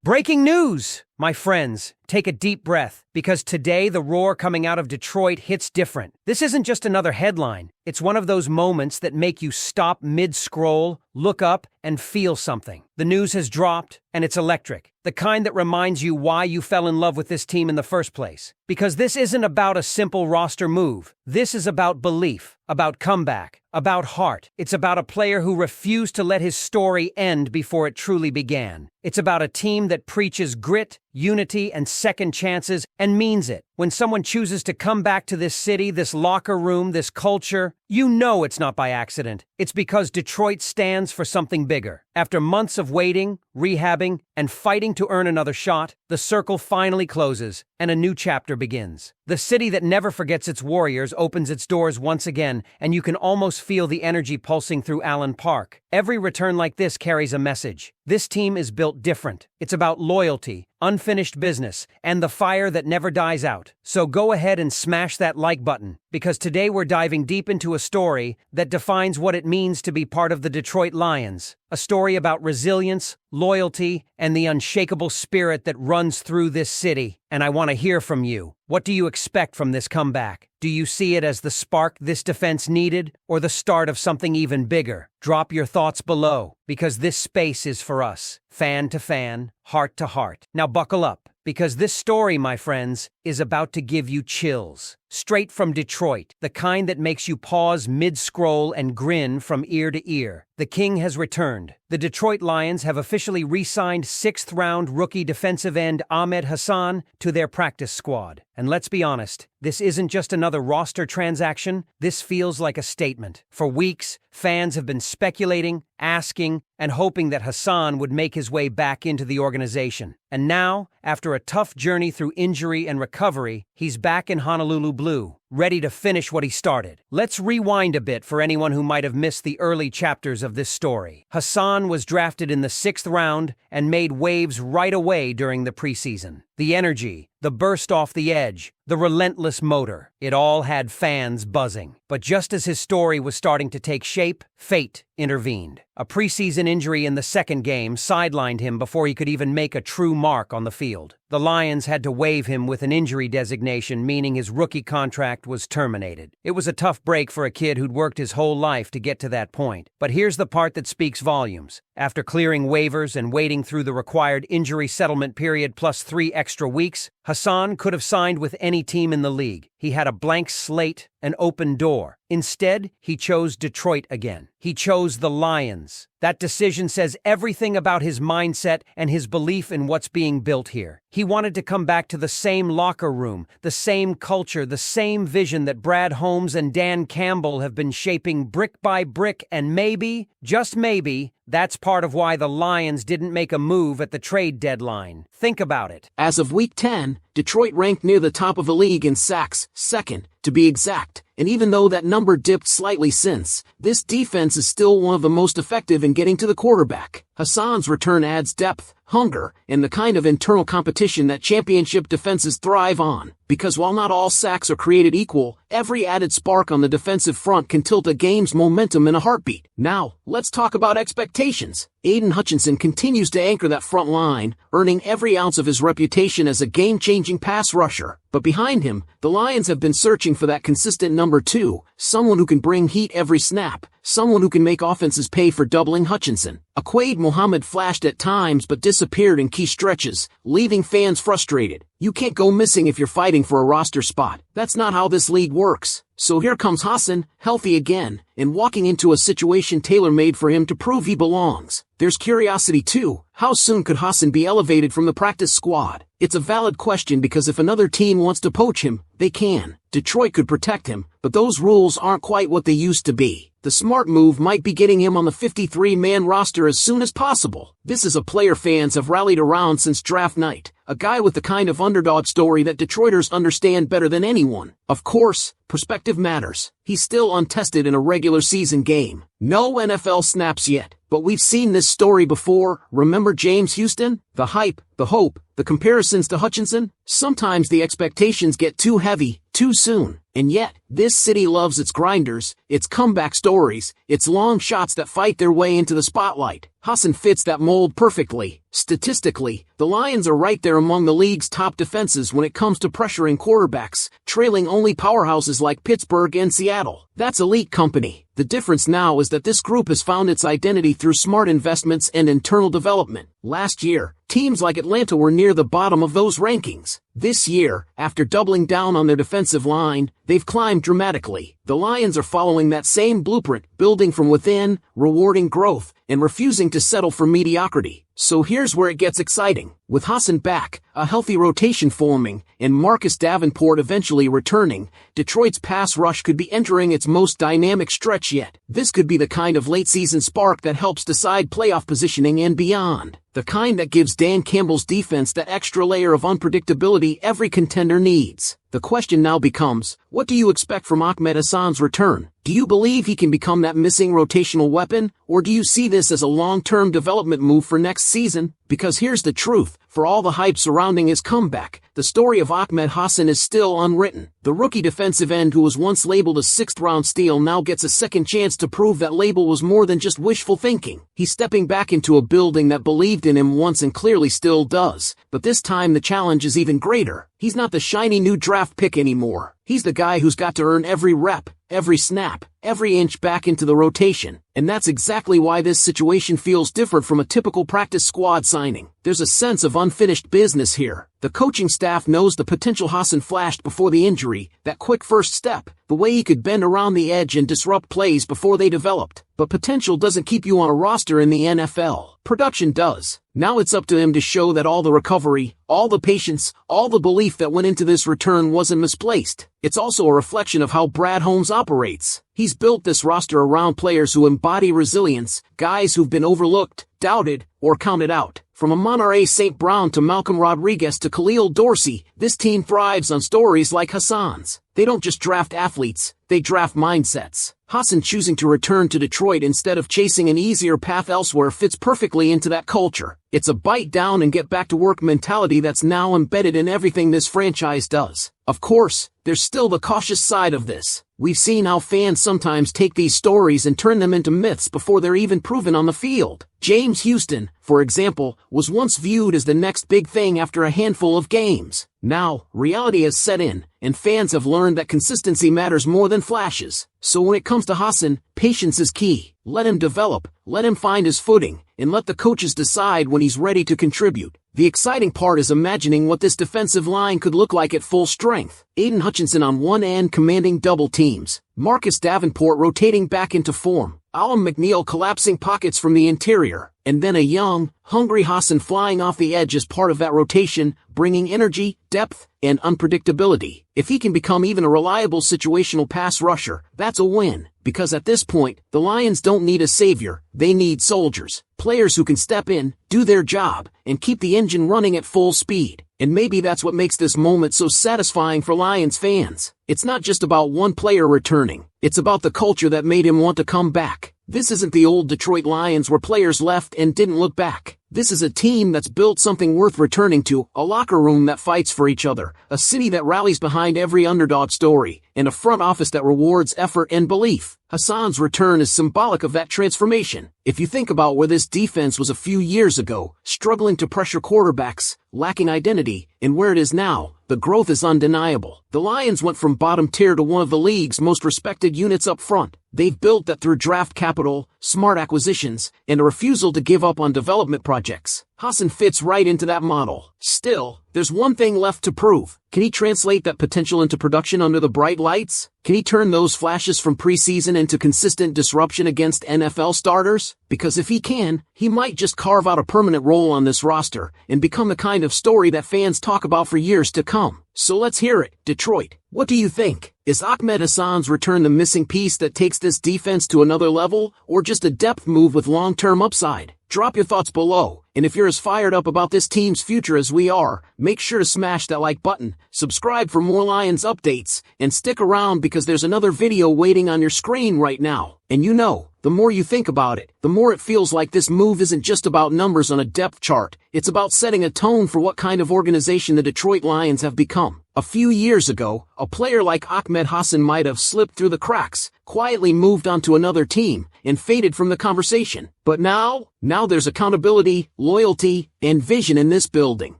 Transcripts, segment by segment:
Breaking news! My friends, take a deep breath, because today the roar coming out of Detroit hits different. This isn't just another headline. It's one of those moments that make you stop mid-scroll, look up, and feel something. The news has dropped, and it's electric. The kind that reminds you why you fell in love with this team in the first place. Because this isn't about a simple roster move. This is about belief, about comeback, about heart. It's about a player who refused to let his story end before it truly began. It's about a team that preaches grit, unity, and second chances, and means it. When someone chooses to come back to this city, this locker room, this culture, you know it's not by accident. It's because Detroit stands for something bigger. After months of waiting, rehabbing, and fighting to earn another shot, the circle finally closes, and a new chapter begins. The city that never forgets its warriors opens its doors once again, and you can almost feel the energy pulsing through Allen Park. Every return like this carries a message. This team is built different. It's about loyalty, unfinished business, and the fire that never dies out. So go ahead and smash that like button, because today we're diving deep into a story that defines what it means to be part of the Detroit Lions. A story about resilience, loyalty, and the unshakable spirit that runs through this city. And I want to hear from you. What do you expect from this comeback? Do you see it as the spark this defense needed, or the start of something even bigger? Drop your thoughts below, because this space is for us, fan to fan, heart to heart. Now buckle up, because this story, my friends, is about to give you chills. Straight from Detroit, the kind that makes you pause mid-scroll and grin from ear to ear. The king has returned. The Detroit Lions have officially re-signed 6th-round rookie defensive end Ahmed Hassan to their practice squad. And let's be honest, this isn't just another roster transaction. This feels like a statement. For weeks, fans have been speculating, asking, and hoping that Hassan would make his way back into the organization. And now, after a tough journey through injury and recovery, he's back in Honolulu Blue, ready to finish what he started. Let's rewind a bit for anyone who might have missed the early chapters of this story. Hassan was drafted in the 6th round and made waves right away during the preseason. The energy, the burst off the edge, the relentless motor, it all had fans buzzing. But just as his story was starting to take shape, fate intervened. A preseason injury in the second game sidelined him before he could even make a true mark on the field. The Lions had to waive him with an injury designation, meaning his rookie contract was terminated. It was a tough break for a kid who'd worked his whole life to get to that point. But here's the part that speaks volumes. After clearing waivers and waiting through the required injury settlement period plus 3 extra weeks, Hassan could have signed with any team in the league. He had a blank slate, an open door. Instead, he chose Detroit again. He chose the Lions. That decision says everything about his mindset and his belief in what's being built here. He wanted to come back to the same locker room, the same culture, the same vision that Brad Holmes and Dan Campbell have been shaping brick by brick, and maybe, just maybe, that's part of why the Lions didn't make a move at the trade deadline. Think about it. As of Week 10, Detroit ranked near the top of the league in sacks, second, to be exact. And even though that number dipped slightly since, this defense is still one of the most effective in getting to the quarterback. Hassan's return adds depth, hunger, and the kind of internal competition that championship defenses thrive on. Because while not all sacks are created equal, every added spark on the defensive front can tilt a game's momentum in a heartbeat. Now, let's talk about expectations. Aiden Hutchinson continues to anchor that front line, earning every ounce of his reputation as a game-changing pass rusher. But behind him, the Lions have been searching for that consistent number 2, someone who can bring heat every snap, someone who can make offenses pay for doubling Hutchinson. Quaid Muhammad flashed at times but disappeared in key stretches, leaving fans frustrated. You can't go missing if you're fighting for a roster spot. That's not how this league works. So here comes Hassan, healthy again, and walking into a situation tailor-made for him to prove he belongs. There's curiosity too. How soon could Hassan be elevated from the practice squad? It's a valid question because if another team wants to poach him, they can. Detroit could protect him, but those rules aren't quite what they used to be. The smart move might be getting him on the 53-man roster as soon as possible. This is a player fans have rallied around since draft night. A guy with the kind of underdog story that Detroiters understand better than anyone. Of course, perspective matters. He's still untested in a regular season game. No NFL snaps yet, but But we've seen this story before. Remember James Houston? The hype, the hope, the comparisons to Hutchinson? Sometimes the expectations get too heavy, too soon. And yet, this city loves its grinders, its comeback stories, its long shots that fight their way into the spotlight. Hassan fits that mold perfectly. Statistically, the Lions are right there among the league's top defenses when it comes to pressuring quarterbacks, trailing only powerhouses like Pittsburgh and Seattle. That's elite company. The difference now is that this group has found its identity through smart investments and internal development. Last year, teams like Atlanta were near the bottom of those rankings. This year, after doubling down on their defensive line, they've climbed dramatically. The Lions are following that same blueprint, building from within, rewarding growth, and refusing to settle for mediocrity. So here's where it gets exciting. With Hassan back, a healthy rotation forming, and Marcus Davenport eventually returning, Detroit's pass rush could be entering its most dynamic stretch yet. This could be the kind of late-season spark that helps decide playoff positioning and beyond. The kind that gives Dan Campbell's defense that extra layer of unpredictability every contender needs. The question now becomes, what do you expect from Ahmed Hassan's return? Do you believe he can become that missing rotational weapon, or do you see this as a long-term development move for next season? Because here's the truth, for all the hype surrounding his comeback, the story of Ahmed Hassan is still unwritten. The rookie defensive end who was once labeled a sixth-round steal now gets a second chance to prove that label was more than just wishful thinking. He's stepping back into a building that believed in him once and clearly still does. But this time the challenge is even greater. He's not the shiny new draft pick anymore. He's the guy who's got to earn every rep, every snap, every inch back into the rotation. And that's exactly why this situation feels different from a typical practice squad signing. There's a sense of unfinished business here. The coaching staff knows the potential Hassan flashed before the injury, that quick first step, the way he could bend around the edge and disrupt plays before they developed. But potential doesn't keep you on a roster in the NFL. Production does. Now it's up to him to show that all the recovery, all the patience, all the belief that went into this return wasn't misplaced. It's also a reflection of how Brad Holmes operates. He's built this roster around players who embody resilience, guys who've been overlooked, doubted, or counted out. From Amon-Ra St. Brown to Malcolm Rodriguez to Khalil Dorsey, this team thrives on stories like Hassan's. They don't just draft athletes, they draft mindsets. Hassan choosing to return to Detroit instead of chasing an easier path elsewhere fits perfectly into that culture. It's a bite down and get back to work mentality that's now embedded in everything this franchise does. Of course, there's still the cautious side of this. We've seen how fans sometimes take these stories and turn them into myths before they're even proven on the field. James Houston, for example, was once viewed as the next big thing after a handful of games. Now, reality has set in, and fans have learned that consistency matters more than flashes. So when it comes to Hassan, patience is key. Let him develop, let him find his footing, and let the coaches decide when he's ready to contribute. The exciting part is imagining what this defensive line could look like at full strength. Aiden Hutchinson on one end commanding double teams. Marcus Davenport rotating back into form. Alam McNeil collapsing pockets from the interior. And then a young, hungry Hassan flying off the edge as part of that rotation, bringing energy, depth, and unpredictability. If he can become even a reliable situational pass rusher, that's a win. Because at this point, the Lions don't need a savior, they need soldiers. Players who can step in, do their job, and keep the engine running at full speed. And maybe that's what makes this moment so satisfying for Lions fans. It's not just about one player returning. It's about the culture that made him want to come back. This isn't the old Detroit Lions where players left and didn't look back. This is a team that's built something worth returning to, a locker room that fights for each other, a city that rallies behind every underdog story, and a front office that rewards effort and belief. Hassan's return is symbolic of that transformation. If you think about where this defense was a few years ago, struggling to pressure quarterbacks, lacking identity, and where it is now, the growth is undeniable. The Lions went from bottom tier to one of the league's most respected units up front. They've built that through draft capital, smart acquisitions, and a refusal to give up on development projects. Hassan fits right into that model. Still, there's one thing left to prove. Can he translate that potential into production under the bright lights? Can he turn those flashes from preseason into consistent disruption against NFL starters? Because if he can, he might just carve out a permanent role on this roster and become the kind of story that fans talk about for years to come. So let's hear it, Detroit. What do you think? Is Ahmed Hassan's return the missing piece that takes this defense to another level, or just a depth move with long-term upside? Drop your thoughts below, and if you're as fired up about this team's future as we are, make sure to smash that like button, subscribe for more Lions updates, and stick around because there's another video waiting on your screen right now. And you know, the more you think about it, the more it feels like this move isn't just about numbers on a depth chart. It's about setting a tone for what kind of organization the Detroit Lions have become. A few years ago, a player like Ahmed Hassan might have slipped through the cracks, quietly moved onto another team, and faded from the conversation. But now there's accountability, loyalty, and vision in this building.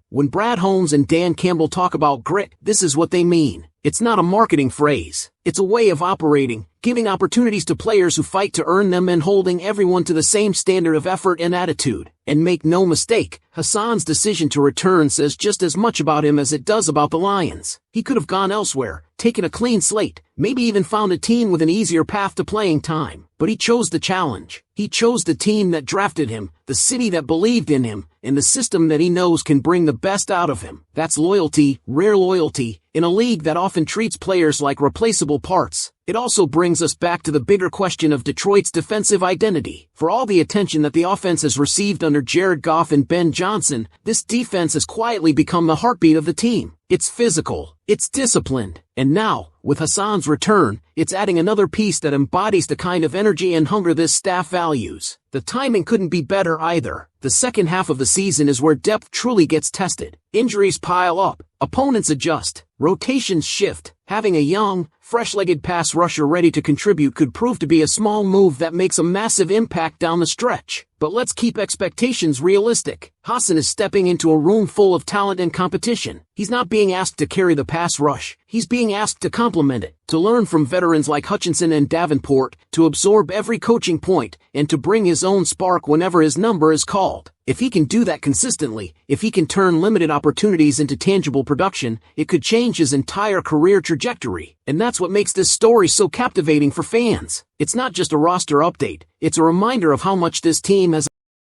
When Brad Holmes and Dan Campbell talk about grit, this is what they mean. It's not a marketing phrase. It's a way of operating, giving opportunities to players who fight to earn them and holding everyone to the same standard of effort and attitude. And make no mistake, Hassan's decision to return says just as much about him as it does about the Lions. He could have gone elsewhere, taken a clean slate, maybe even found a team with an easier path to playing time. But he chose the challenge. He chose the team that drafted him, the city that believed in him, and the system that he knows can bring the best out of him. That's loyalty, rare loyalty, in a league that often treats players like replaceable parts. It also brings us back to the bigger question of Detroit's defensive identity. For all the attention that the offense has received under Jared Goff and Ben Johnson, this defense has quietly become the heartbeat of the team. It's physical, it's disciplined, and now, with Hassan's return, it's adding another piece that embodies the kind of energy and hunger this staff values. The timing couldn't be better either. The second half of the season is where depth truly gets tested. Injuries pile up, opponents adjust, rotations shift. Having a young, fresh-legged pass rusher ready to contribute could prove to be a small move that makes a massive impact down the stretch. But let's keep expectations realistic. Hassan is stepping into a room full of talent and competition. He's not being asked to carry the pass rush. He's being asked to complement it, to learn from veterans like Hutchinson and Davenport, to absorb every coaching point, and to bring his own spark whenever his number is called. If he can do that consistently, if he can turn limited opportunities into tangible production, it could change his entire career trajectory. And that's what makes this story so captivating for fans. It's not just a roster update, it's a reminder of how much this team has